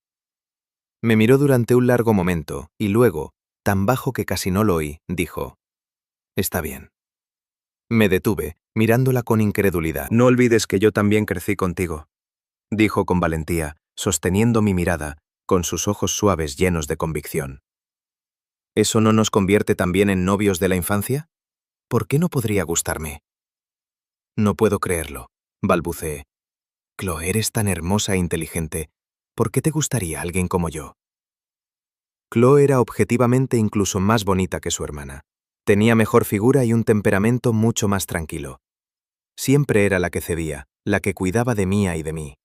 Me miró durante un largo momento y luego, tan bajo que casi no lo oí, dijo: Está bien. Me detuve, mirándola con incredulidad. No olvides que yo también crecí contigo, dijo con valentía, sosteniendo mi mirada, con sus ojos suaves llenos de convicción. ¿Eso no nos convierte también en novios de la infancia? ¿Por qué no podría gustarme? No puedo creerlo, balbuceé. Chloe, eres tan hermosa e inteligente. ¿Por qué te gustaría alguien como yo? Chloe era objetivamente incluso más bonita que su hermana. Tenía mejor figura y un temperamento mucho más tranquilo. Siempre era la que cedía, la que cuidaba de Mia y de mí.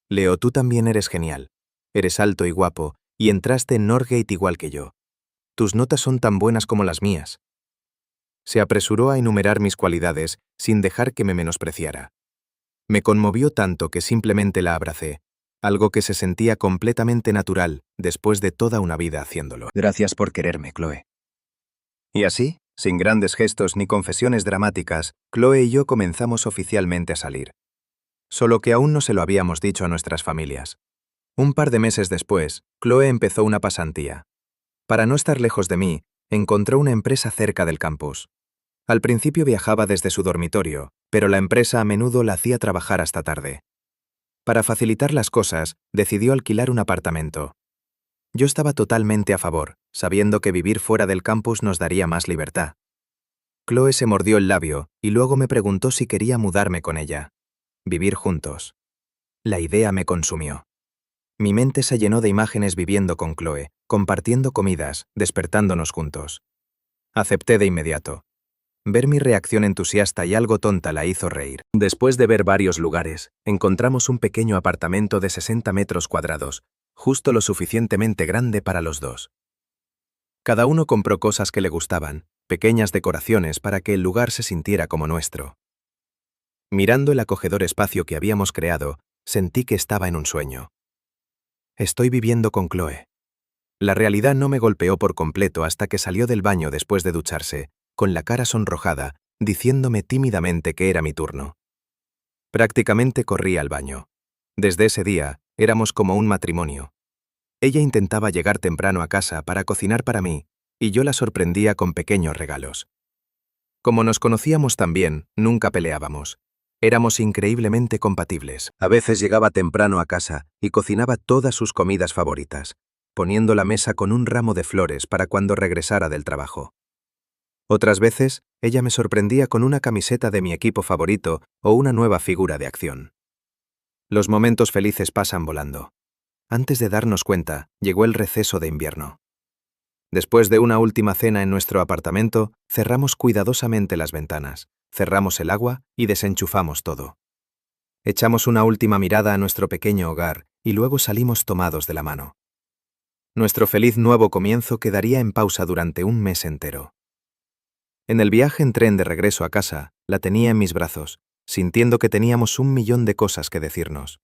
Leo, tú también eres genial. Eres alto y guapo, y entraste en Northgate igual que yo. Tus notas son tan buenas como las mías. Se apresuró a enumerar mis cualidades sin dejar que me menospreciara. Me conmovió tanto que simplemente la abracé, algo que se sentía completamente natural después de toda una vida haciéndolo. Gracias por quererme, Chloe. Y así, sin grandes gestos ni confesiones dramáticas, Chloe y yo comenzamos oficialmente a salir. Solo que aún no se lo habíamos dicho a nuestras familias. Un par de meses después, Chloe empezó una pasantía. Para no estar lejos de mí, Encontró una empresa cerca del campus. Al principio viajaba desde su dormitorio, pero la empresa a menudo la hacía trabajar hasta tarde. Para facilitar las cosas, decidió alquilar un apartamento. Yo estaba totalmente a favor, sabiendo que vivir fuera del campus nos daría más libertad. Chloe se mordió el labio y luego me preguntó si quería mudarme con ella. Vivir juntos. La idea me consumió. Mi mente se llenó de imágenes viviendo con Chloe, compartiendo comidas, despertándonos juntos. Acepté de inmediato. Ver mi reacción entusiasta y algo tonta la hizo reír. Después de ver varios lugares, encontramos un pequeño apartamento de 60 metros cuadrados, justo lo suficientemente grande para los dos. Cada uno compró cosas que le gustaban, pequeñas decoraciones para que el lugar se sintiera como nuestro. Mirando el acogedor espacio que habíamos creado, sentí que estaba en un sueño. Estoy viviendo con Chloe. La realidad no me golpeó por completo hasta que salió del baño después de ducharse, con la cara sonrojada, diciéndome tímidamente que era mi turno. Prácticamente corrí al baño. Desde ese día, éramos como un matrimonio. Ella intentaba llegar temprano a casa para cocinar para mí, y yo la sorprendía con pequeños regalos. Como nos conocíamos tan bien, nunca peleábamos. Éramos increíblemente compatibles. A veces llegaba temprano a casa y cocinaba todas sus comidas favoritas, poniendo la mesa con un ramo de flores para cuando regresara del trabajo. Otras veces, ella me sorprendía con una camiseta de mi equipo favorito o una nueva figura de acción. Los momentos felices pasan volando. Antes de darnos cuenta, llegó el receso de invierno. Después de una última cena en nuestro apartamento, cerramos cuidadosamente las ventanas, cerramos el agua y desenchufamos todo. Echamos una última mirada a nuestro pequeño hogar y luego salimos tomados de la mano. Nuestro feliz nuevo comienzo quedaría en pausa durante un mes entero. En el viaje en tren de regreso a casa, la tenía en mis brazos, sintiendo que teníamos 1.000.000 de cosas que decirnos.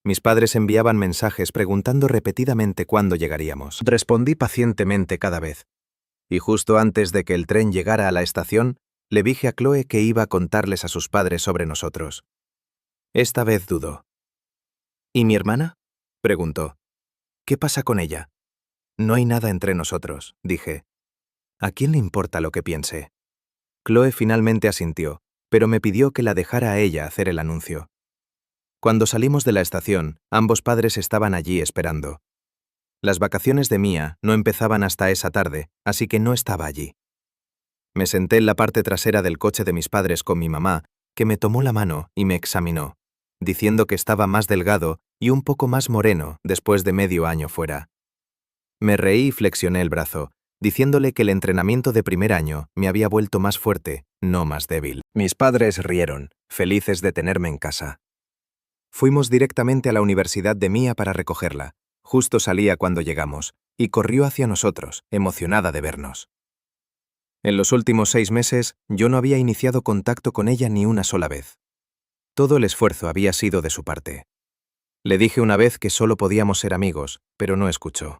Mis padres enviaban mensajes preguntando repetidamente cuándo llegaríamos. Respondí pacientemente cada vez. Y justo antes de que el tren llegara a la estación, le dije a Chloe que iba a contarles a sus padres sobre nosotros. Esta vez dudó. ¿Y mi hermana?, preguntó. ¿Qué pasa con ella? No hay nada entre nosotros, dije. ¿A quién le importa lo que piense? Chloe finalmente asintió, pero me pidió que la dejara a ella hacer el anuncio. Cuando salimos de la estación, ambos padres estaban allí esperando. Las vacaciones de Mia no empezaban hasta esa tarde, así que no estaba allí. Me senté en la parte trasera del coche de mis padres con mi mamá, que me tomó la mano y me examinó, diciendo que estaba más delgado y un poco más moreno después de medio año fuera. Me reí y flexioné el brazo, diciéndole que el entrenamiento de primer año me había vuelto más fuerte, no más débil. Mis padres rieron, felices de tenerme en casa. Fuimos directamente a la universidad de Mia para recogerla. Justo salía cuando llegamos, y corrió hacia nosotros, emocionada de vernos. En los últimos 6 meses, yo no había iniciado contacto con ella ni una sola vez. Todo el esfuerzo había sido de su parte. Le dije una vez que solo podíamos ser amigos, pero no escuchó.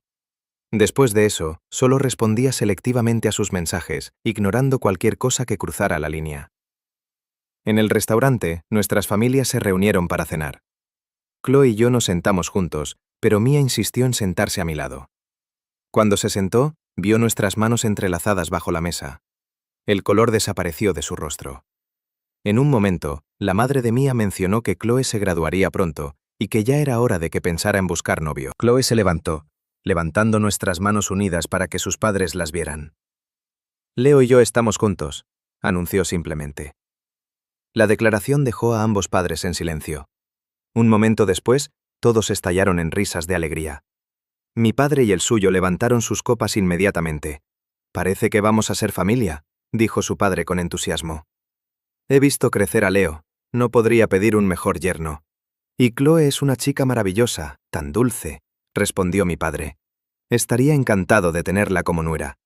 Después de eso, solo respondía selectivamente a sus mensajes, ignorando cualquier cosa que cruzara la línea. En el restaurante, nuestras familias se reunieron para cenar. Chloe y yo nos sentamos juntos, pero Mia insistió en sentarse a mi lado. Cuando se sentó, vio nuestras manos entrelazadas bajo la mesa. El color desapareció de su rostro. En un momento, la madre de Mia mencionó que Chloe se graduaría pronto y que ya era hora de que pensara en buscar novio. Chloe se levantó, levantando nuestras manos unidas para que sus padres las vieran. Leo y yo estamos juntos, anunció simplemente. La declaración dejó a ambos padres en silencio. Un momento después, todos estallaron en risas de alegría. Mi padre y el suyo levantaron sus copas inmediatamente. «Parece que vamos a ser familia», dijo su padre con entusiasmo. «He visto crecer a Leo. No podría pedir un mejor yerno. Y Chloe es una chica maravillosa, tan dulce», respondió mi padre. «Estaría encantado de tenerla como nuera».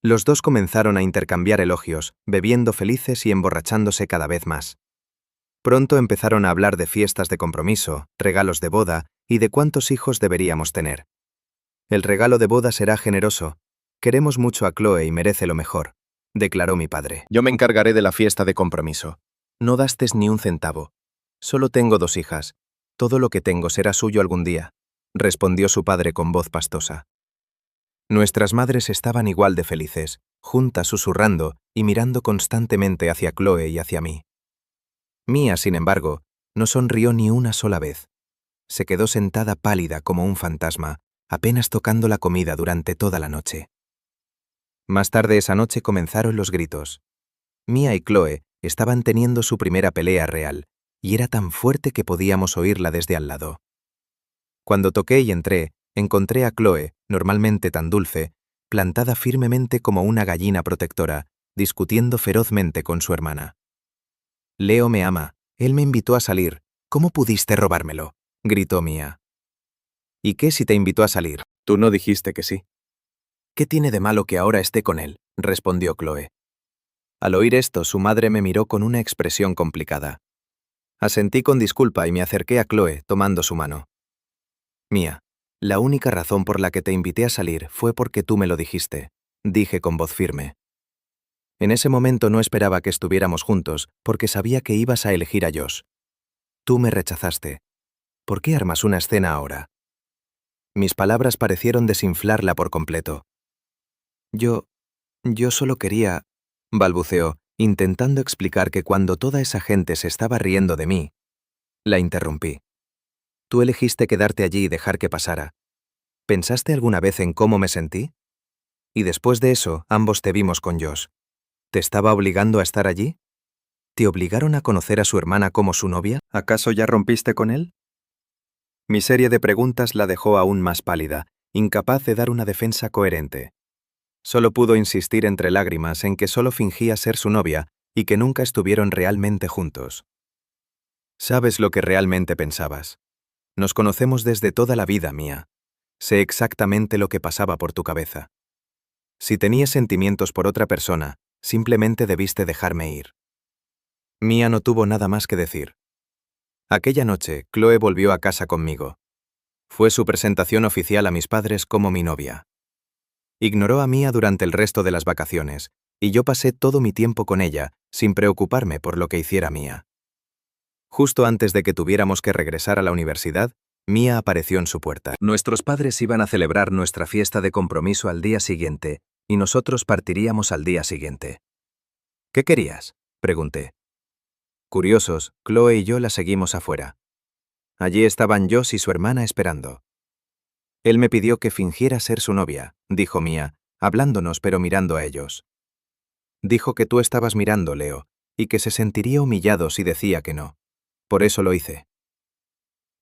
Los dos comenzaron a intercambiar elogios, bebiendo felices y emborrachándose cada vez más. Pronto empezaron a hablar de fiestas de compromiso, regalos de boda y de cuántos hijos deberíamos tener. «El regalo de boda será generoso. Queremos mucho a Chloe y merece lo mejor», declaró mi padre. «Yo me encargaré de la fiesta de compromiso. No gastes ni un centavo. Solo tengo 2 hijas. Todo lo que tengo será suyo algún día», respondió su padre con voz pastosa. Nuestras madres estaban igual de felices, juntas susurrando y mirando constantemente hacia Chloe y hacia mí. Mía, sin embargo, no sonrió ni una sola vez. Se quedó sentada pálida como un fantasma, apenas tocando la comida durante toda la noche. Más tarde esa noche comenzaron los gritos. Mía y Chloe estaban teniendo su primera pelea real, y era tan fuerte que podíamos oírla desde al lado. Cuando toqué y entré, encontré a Chloe, normalmente tan dulce, plantada firmemente como una gallina protectora, discutiendo ferozmente con su hermana. Leo me ama, él me invitó a salir. ¿Cómo pudiste robármelo?, gritó Mía. ¿Y qué si te invitó a salir? Tú no dijiste que sí. ¿Qué tiene de malo que ahora esté con él?, respondió Chloe. Al oír esto, su madre me miró con una expresión complicada. Asentí con disculpa y me acerqué a Chloe, tomando su mano. Mía, la única razón por la que te invité a salir fue porque tú me lo dijiste, dije con voz firme. En ese momento no esperaba que estuviéramos juntos, porque sabía que ibas a elegir a Josh. Tú me rechazaste. ¿Por qué armas una escena ahora? Mis palabras parecieron desinflarla por completo. Yo solo quería, balbuceó, intentando explicar que cuando toda esa gente se estaba riendo de mí, la interrumpí. Tú elegiste quedarte allí y dejar que pasara. ¿Pensaste alguna vez en cómo me sentí? Y después de eso, ambos te vimos con Josh. ¿Te estaba obligando a estar allí? ¿Te obligaron a conocer a su hermana como su novia? ¿Acaso ya rompiste con él? Mi serie de preguntas la dejó aún más pálida, incapaz de dar una defensa coherente. Solo pudo insistir entre lágrimas en que solo fingía ser su novia y que nunca estuvieron realmente juntos. Sabes lo que realmente pensabas. Nos conocemos desde toda la vida, Mía. Sé exactamente lo que pasaba por tu cabeza. Si tenías sentimientos por otra persona, simplemente debiste dejarme ir. Mía no tuvo nada más que decir. Aquella noche, Chloe volvió a casa conmigo. Fue su presentación oficial a mis padres como mi novia. Ignoró a Mía durante el resto de las vacaciones, y yo pasé todo mi tiempo con ella, sin preocuparme por lo que hiciera Mía. Justo antes de que tuviéramos que regresar a la universidad, Mía apareció en su puerta. Nuestros padres iban a celebrar nuestra fiesta de compromiso al día siguiente, y nosotros partiríamos al día siguiente. ¿Qué querías?, pregunté. Curiosos, Chloe y yo la seguimos afuera. Allí estaban Josh y su hermana esperando. Él me pidió que fingiera ser su novia, dijo Mía, hablándonos pero mirando a ellos. Dijo que tú estabas mirando, Leo, y que se sentiría humillado si decía que no. Por eso lo hice.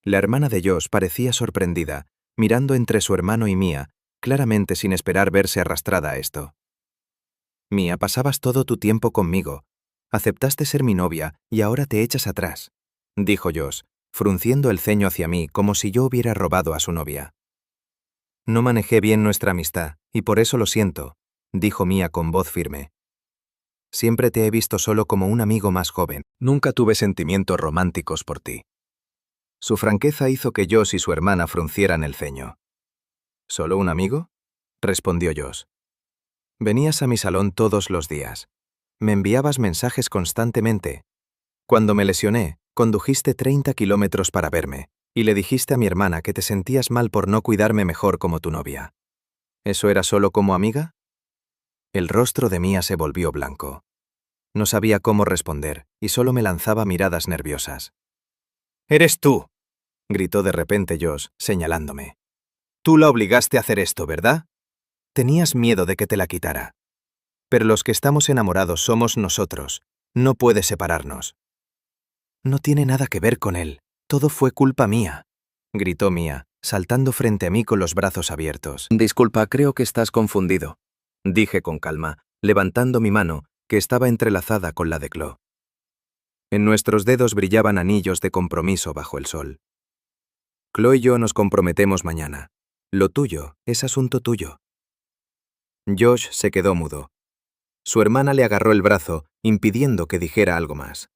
La hermana de Josh parecía sorprendida, mirando entre su hermano y Mía, claramente sin esperar verse arrastrada a esto. Mía, pasabas todo tu tiempo conmigo. Aceptaste ser mi novia y ahora te echas atrás, dijo Josh, frunciendo el ceño hacia mí como si yo hubiera robado a su novia. No manejé bien nuestra amistad, y por eso lo siento, dijo Mía con voz firme. Siempre te he visto solo como un amigo más joven. Nunca tuve sentimientos románticos por ti. Su franqueza hizo que Josh y su hermana fruncieran el ceño. ¿Solo un amigo?, respondió Josh. Venías a mi salón todos los días. Me enviabas mensajes constantemente. Cuando me lesioné, condujiste 30 kilómetros para verme, y le dijiste a mi hermana que te sentías mal por no cuidarme mejor como tu novia. ¿Eso era solo como amiga? El rostro de Mía se volvió blanco. No sabía cómo responder, y solo me lanzaba miradas nerviosas. «¡Eres tú!», gritó de repente Josh, señalándome. «Tú la obligaste a hacer esto, ¿verdad? Tenías miedo de que te la quitara. Pero los que estamos enamorados somos nosotros. No puedes separarnos». «No tiene nada que ver con él. Todo fue culpa mía», gritó Mía, saltando frente a mí con los brazos abiertos. «Disculpa, creo que estás confundido», dije con calma, levantando mi mano, que estaba entrelazada con la de Chloe. En nuestros dedos brillaban anillos de compromiso bajo el sol. Chloe y yo nos comprometemos mañana. Lo tuyo es asunto tuyo. Josh se quedó mudo. Su hermana le agarró el brazo, impidiendo que dijera algo más.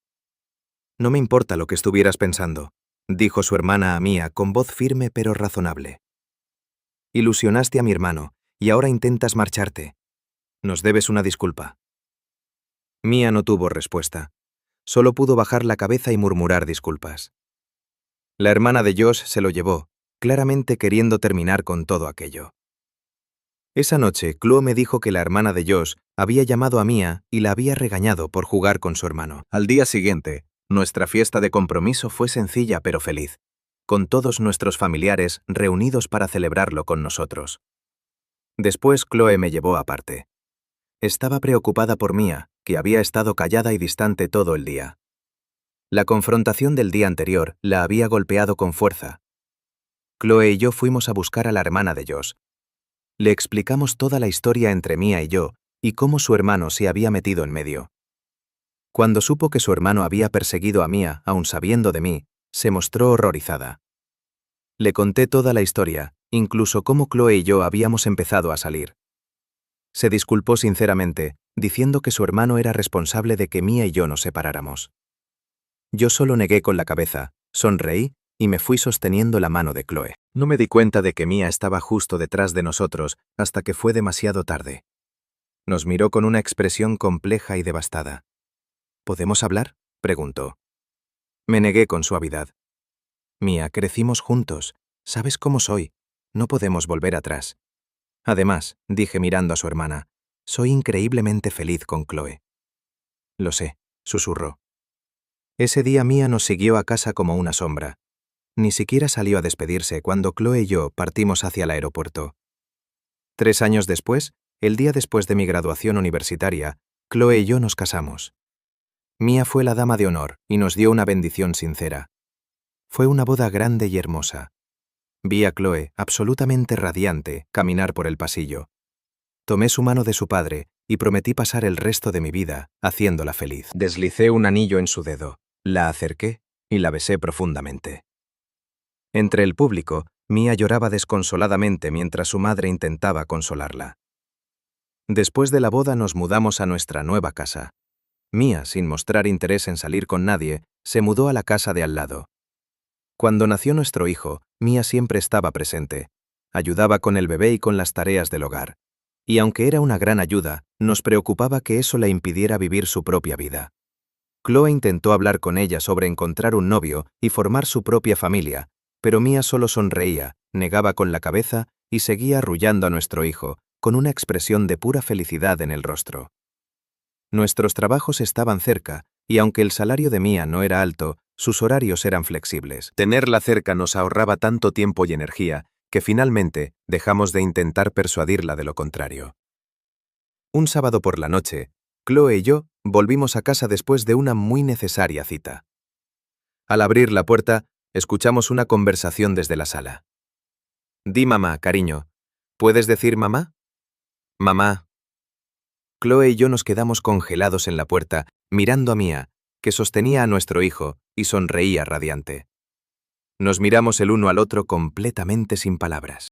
«No me importa lo que estuvieras pensando», dijo su hermana a Mía con voz firme pero razonable. «Ilusionaste a mi hermano, y ahora intentas marcharte. Nos debes una disculpa». Mía no tuvo respuesta. Solo pudo bajar la cabeza y murmurar disculpas. La hermana de Josh se lo llevó, claramente queriendo terminar con todo aquello. Esa noche, Chloe me dijo que la hermana de Josh había llamado a Mia y la había regañado por jugar con su hermano. Al día siguiente, nuestra fiesta de compromiso fue sencilla pero feliz, con todos nuestros familiares reunidos para celebrarlo con nosotros. Después Chloe me llevó aparte. Estaba preocupada por Mia, que había estado callada y distante todo el día. La confrontación del día anterior la había golpeado con fuerza. Chloe y yo fuimos a buscar a la hermana de Josh. Le explicamos toda la historia entre Mia y yo y cómo su hermano se había metido en medio. Cuando supo que su hermano había perseguido a Mia, aun sabiendo de mí, se mostró horrorizada. Le conté toda la historia, incluso cómo Chloe y yo habíamos empezado a salir. Se disculpó sinceramente, diciendo que su hermano era responsable de que Mia y yo nos separáramos. Yo solo negué con la cabeza, sonreí y me fui sosteniendo la mano de Chloe. No me di cuenta de que Mia estaba justo detrás de nosotros hasta que fue demasiado tarde. Nos miró con una expresión compleja y devastada. ¿Podemos hablar?, preguntó. Me negué con suavidad. Mia, crecimos juntos. ¿Sabes cómo soy? No podemos volver atrás. Además, dije mirando a su hermana, soy increíblemente feliz con Chloe. Lo sé, susurró. Ese día Mia nos siguió a casa como una sombra. Ni siquiera salió a despedirse cuando Chloe y yo partimos hacia el aeropuerto. 3 años después, el día después de mi graduación universitaria, Chloe y yo nos casamos. Mia fue la dama de honor y nos dio una bendición sincera. Fue una boda grande y hermosa. Vi a Chloe, absolutamente radiante, caminar por el pasillo. Tomé su mano de su padre y prometí pasar el resto de mi vida haciéndola feliz. Deslicé un anillo en su dedo, la acerqué y la besé profundamente. Entre el público, Mia lloraba desconsoladamente mientras su madre intentaba consolarla. Después de la boda nos mudamos a nuestra nueva casa. Mia, sin mostrar interés en salir con nadie, se mudó a la casa de al lado. Cuando nació nuestro hijo, Mia siempre estaba presente. Ayudaba con el bebé y con las tareas del hogar. Y aunque era una gran ayuda, nos preocupaba que eso le impidiera vivir su propia vida. Chloe intentó hablar con ella sobre encontrar un novio y formar su propia familia, pero Mia solo sonreía, negaba con la cabeza y seguía arrullando a nuestro hijo, con una expresión de pura felicidad en el rostro. Nuestros trabajos estaban cerca, y aunque el salario de Mia no era alto, sus horarios eran flexibles. Tenerla cerca nos ahorraba tanto tiempo y energía que finalmente dejamos de intentar persuadirla de lo contrario. Un sábado por la noche, Chloe y yo volvimos a casa después de una muy necesaria cita. Al abrir la puerta, escuchamos una conversación desde la sala. Di mamá, cariño. ¿Puedes decir mamá? Mamá. Chloe y yo nos quedamos congelados en la puerta, mirando a Mia, que sostenía a nuestro hijo y sonreía radiante. Nos miramos el uno al otro completamente sin palabras.